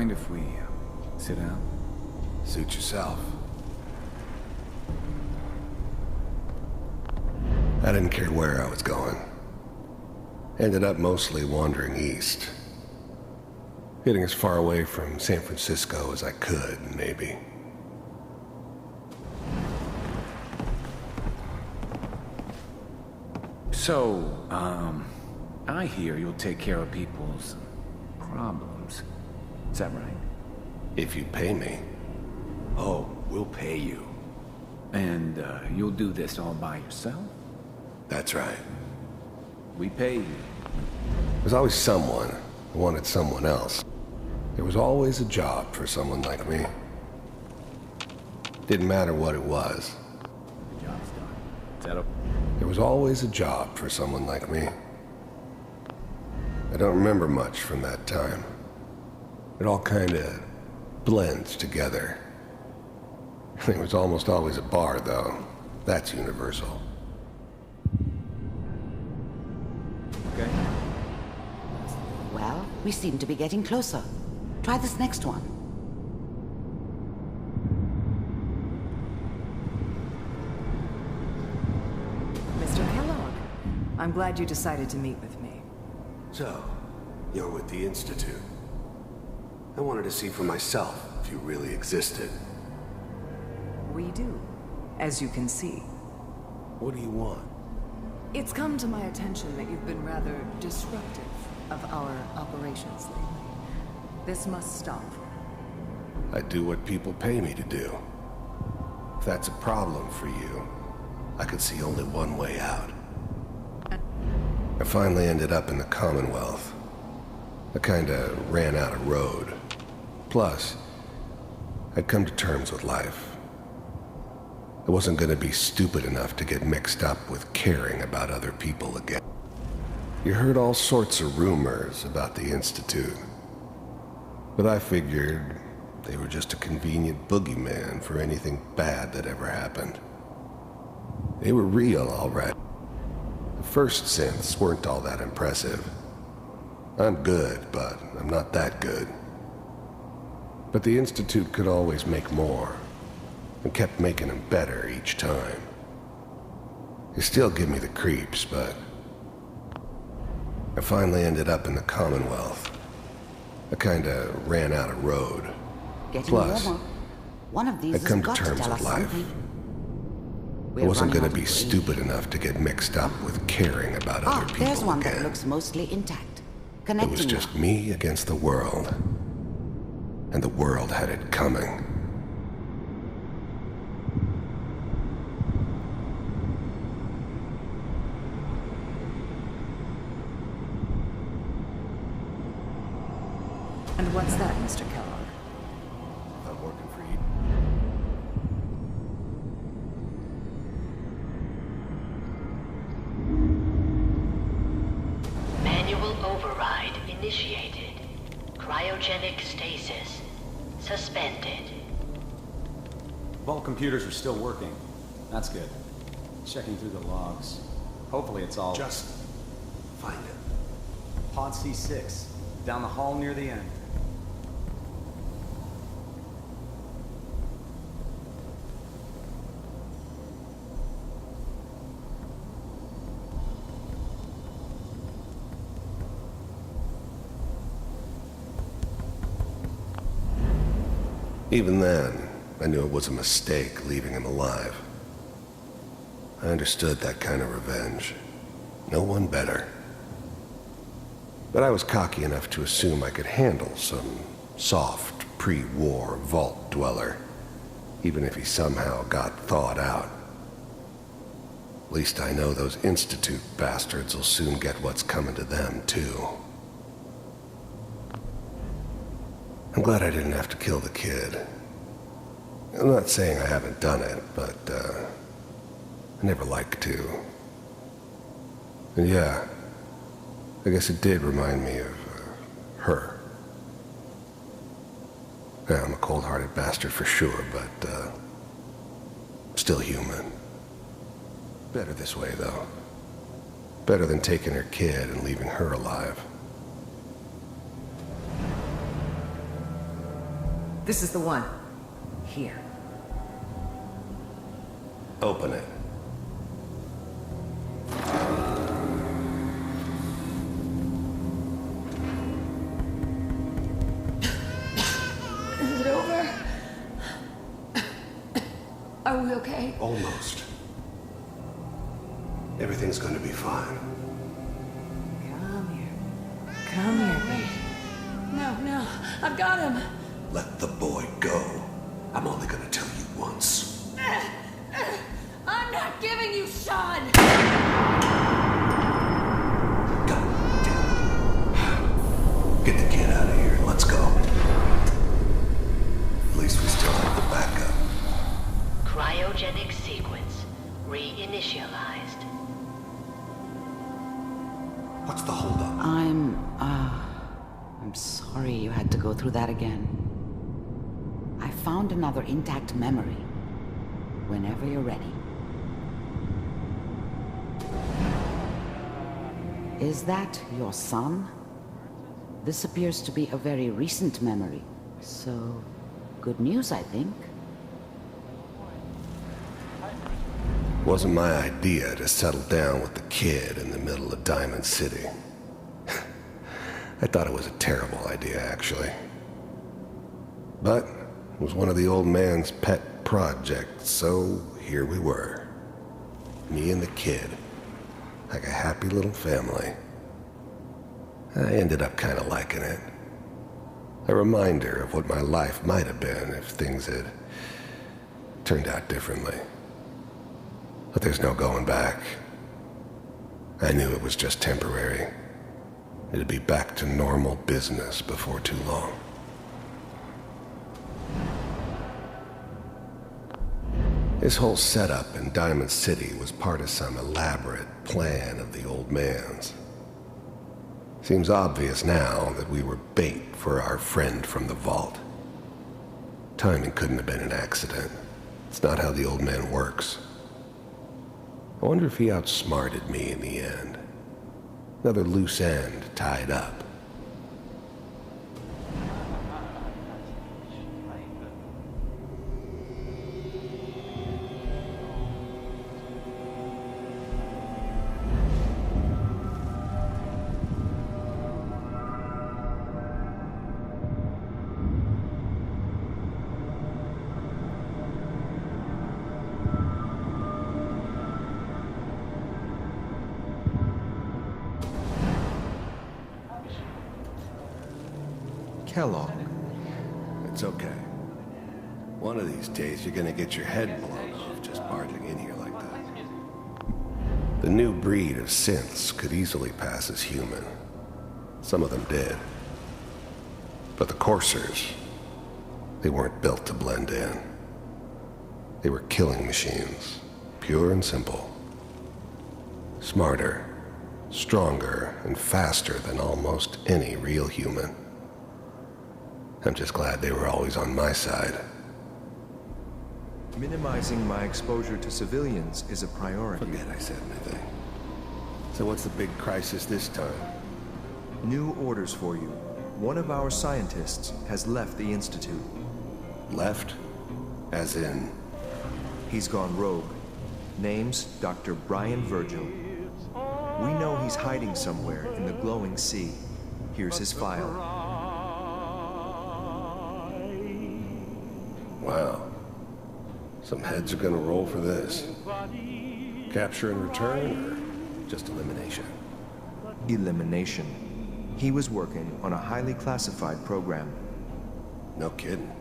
mind if we sit down? Suit yourself. I didn't care where I was going. Ended up mostly wandering east. Getting as far away from San Francisco as I could, maybe. So, I hear you'll take care of people's problems. Is that right? If you pay me. Oh, we'll pay you. And, you'll do this all by yourself? That's right. We pay you. There's always someone who wanted someone else. There was always a job for someone like me. Didn't matter what it was. The job's done. Is that okay? There was always a job for someone like me. I don't remember much from that time. It all kinda blends together. There was almost always a bar, though. That's universal. Okay. Well, we seem to be getting closer. Try this next one. Mr. Kellogg, I'm glad you decided to meet with me. So, you're with the Institute. I wanted to see for myself if you really existed. We do, as you can see. What do you want? It's come to my attention that you've been rather disruptive of our operations lately. This must stop. I do what people pay me to do. If that's a problem for you, I could see only one way out. I finally ended up in the Commonwealth. I kinda ran out of road. Plus, I'd come to terms with life. I wasn't gonna be stupid enough to get mixed up with caring about other people again. You heard all sorts of rumors about the Institute. But I figured they were just a convenient boogeyman for anything bad that ever happened. They were real, all right. The first synths weren't all that impressive. I'm good, but I'm not that good. But the Institute could always make more, and kept making them better each time. They still give me the creeps, but I finally ended up in the Commonwealth. I kinda ran out of road. Getting Plus, warmer. One of these I'd has come to got to terms tell with us life. something. I We're wasn't running gonna out be of stupid enough to get mixed up with caring about other people there's one again. that looks mostly intact. It Connecting was just me against the world. And the world had it coming. And what's that, Mr. Kellogg? I'm working for you. Manual override initiated. Cryogenic stasis suspended. Vault computers are still working. That's good. Checking through the logs. Hopefully it's all... Just find it. Pod C6. Down the hall near the end. Even then, I knew it was a mistake leaving him alive. I understood that kind of revenge. No one better. But I was cocky enough to assume I could handle some soft, pre-war vault dweller, even if he somehow got thawed out. At least I know those Institute bastards will soon get what's coming to them, too. I'm glad I didn't have to kill the kid. I'm not saying I haven't done it, but, I never liked to. And yeah, I guess it did remind me of, her. Yeah, I'm a cold-hearted bastard for sure, but, still human. Better this way, though. Better than taking her kid and leaving her alive. This is the one. Here. Open it. Is it over? Are we okay? Almost. Everything's gonna be fine. Come here. Come here, baby. No, I've got him. Let the boy go. I'm only gonna tell you once. I'm not giving you Sean! God damn it. Get the kid out of here. Let's go. At least we still have the backup. Cryogenic sequence reinitialized. What's the holdup? I'm sorry you had to go through that again. I found another intact memory. Whenever you're ready. Is that your son? This appears to be a very recent memory. So, good news, I think. Wasn't my idea to settle down with the kid in the middle of Diamond City. I thought it was a terrible idea, actually. But it was one of the old man's pet projects, so here we were. Me and the kid. Like a happy little family. I ended up kind of liking it. A reminder of what my life might have been if things had turned out differently. But there's no going back. I knew it was just temporary. It'd be back to normal business before too long. This whole setup in Diamond City was part of some elaborate plan of the old man's. Seems obvious now that we were bait for our friend from the vault. Timing couldn't have been an accident. It's not how the old man works. I wonder if he outsmarted me in the end. Another loose end tied up. Kellogg. It's okay. One of these days you're gonna get your head blown off just barging in here like that. The new breed of synths could easily pass as human. Some of them did. But the coursers, they weren't built to blend in. They were killing machines, pure and simple. Smarter, stronger, and faster than almost any real human. I'm just glad they were always on my side. Minimizing my exposure to civilians is a priority. Forget I said anything. So what's the big crisis this time? New orders for you. One of our scientists has left the Institute. Left? As in? He's gone rogue. Name's Dr. Brian Virgil. We know he's hiding somewhere in the glowing sea. Here's his file. Wow. Some heads are gonna roll for this. Capture and return, or just elimination? Elimination. He was working on a highly classified program. No kidding.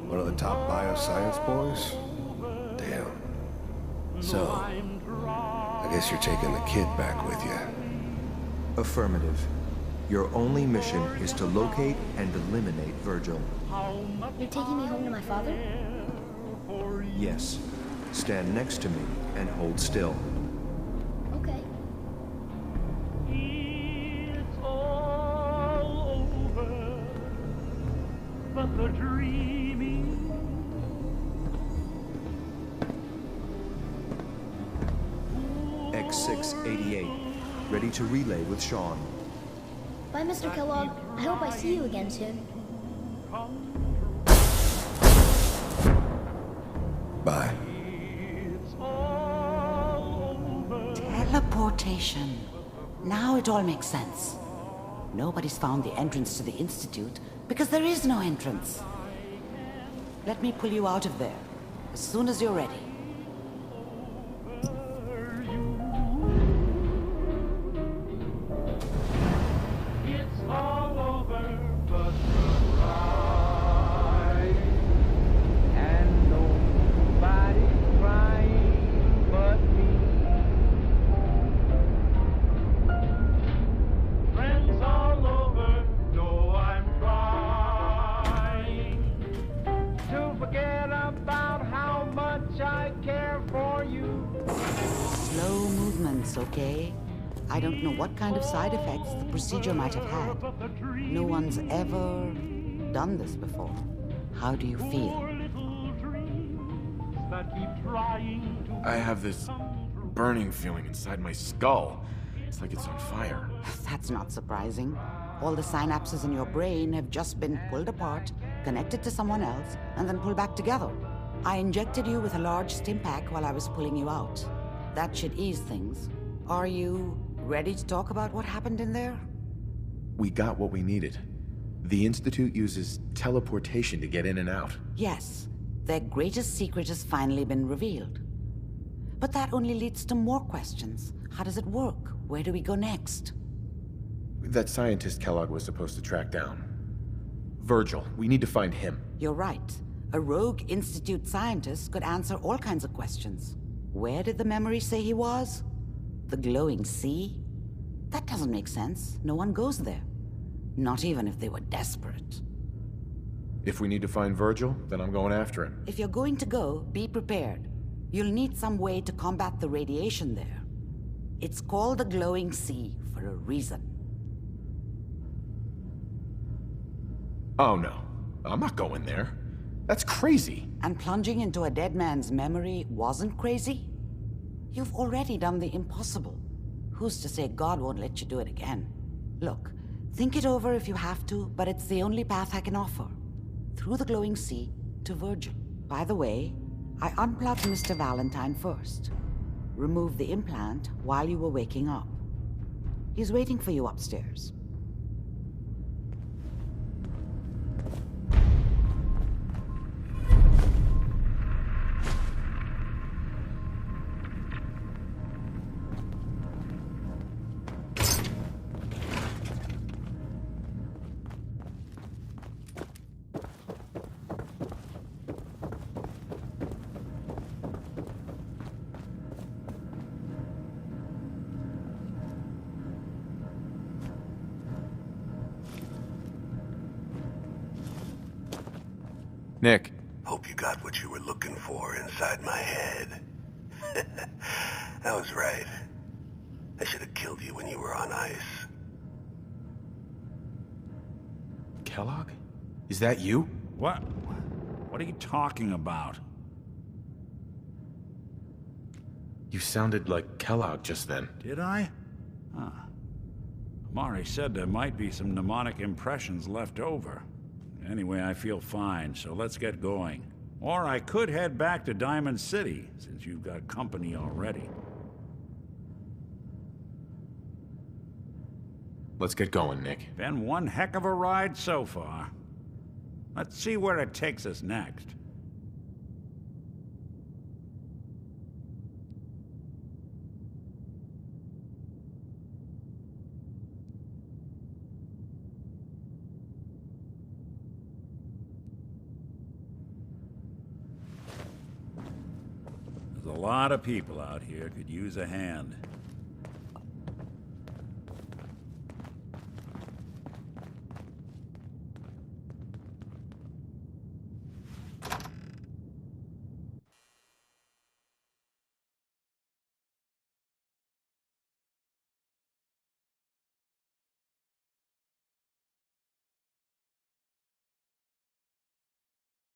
One of the top bioscience boys? Damn. So, I guess you're taking the kid back with you. Affirmative. Your only mission is to locate and eliminate Virgil. You're taking me home to my father? Yes. Stand next to me and hold still. Okay. It's all over, but the dreaming. X688. Ready to relay with Sean. Bye, Mr. Kellogg. I hope I see you again soon. Come true. radiation. Now it all makes sense. Nobody's found the entrance to the Institute because there is no entrance. Let me pull you out of there as soon as you're ready. It's all over but the ride. And nobody's crying but me. Friends all over know I'm trying to forget about how much I care for you. Slow movements, okay? I don't know what kind of side effects the procedure might have had. No one's ever done this before. How do you feel? I have this burning feeling inside my skull. It's like it's on fire. That's not surprising. All the synapses in your brain have just been pulled apart, connected to someone else, and then pulled back together. I injected you with a large stim pack while I was pulling you out. That should ease things. Are you ready to talk about what happened in there? We got what we needed. The Institute uses teleportation to get in and out. Yes, their greatest secret has finally been revealed. But that only leads to more questions. How does it work? Where do we go next? That scientist Kellogg was supposed to track down. Virgil, we need to find him. You're right. A rogue Institute scientist could answer all kinds of questions. Where did the memory say he was? The glowing sea? That doesn't make sense. No one goes there. Not even if they were desperate. If we need to find Virgil, then I'm going after him. If you're going to go, be prepared. You'll need some way to combat the radiation there. It's called the glowing sea for a reason. Oh no, I'm not going there. That's crazy. And plunging into a dead man's memory wasn't crazy? You've already done the impossible. Who's to say God won't let you do it again? Look, think it over if you have to, but it's the only path I can offer. Through the glowing sea to Virgil. By the way, I unplugged Mr. Valentine first. Removed the implant while you were waking up. He's waiting for you upstairs. Nick. Hope you got what you were looking for inside my head. I was right. I should have killed you when you were on ice. Kellogg? Is that you? What? What are you talking about? You sounded like Kellogg just then. Did I? Huh. Amari said there might be some mnemonic impressions left over. Anyway, I feel fine, so let's get going. Or I could head back to Diamond City, since you've got company already. Let's get going, Nick. Been one heck of a ride so far. Let's see where it takes us next. There's a lot of people out here could use a hand.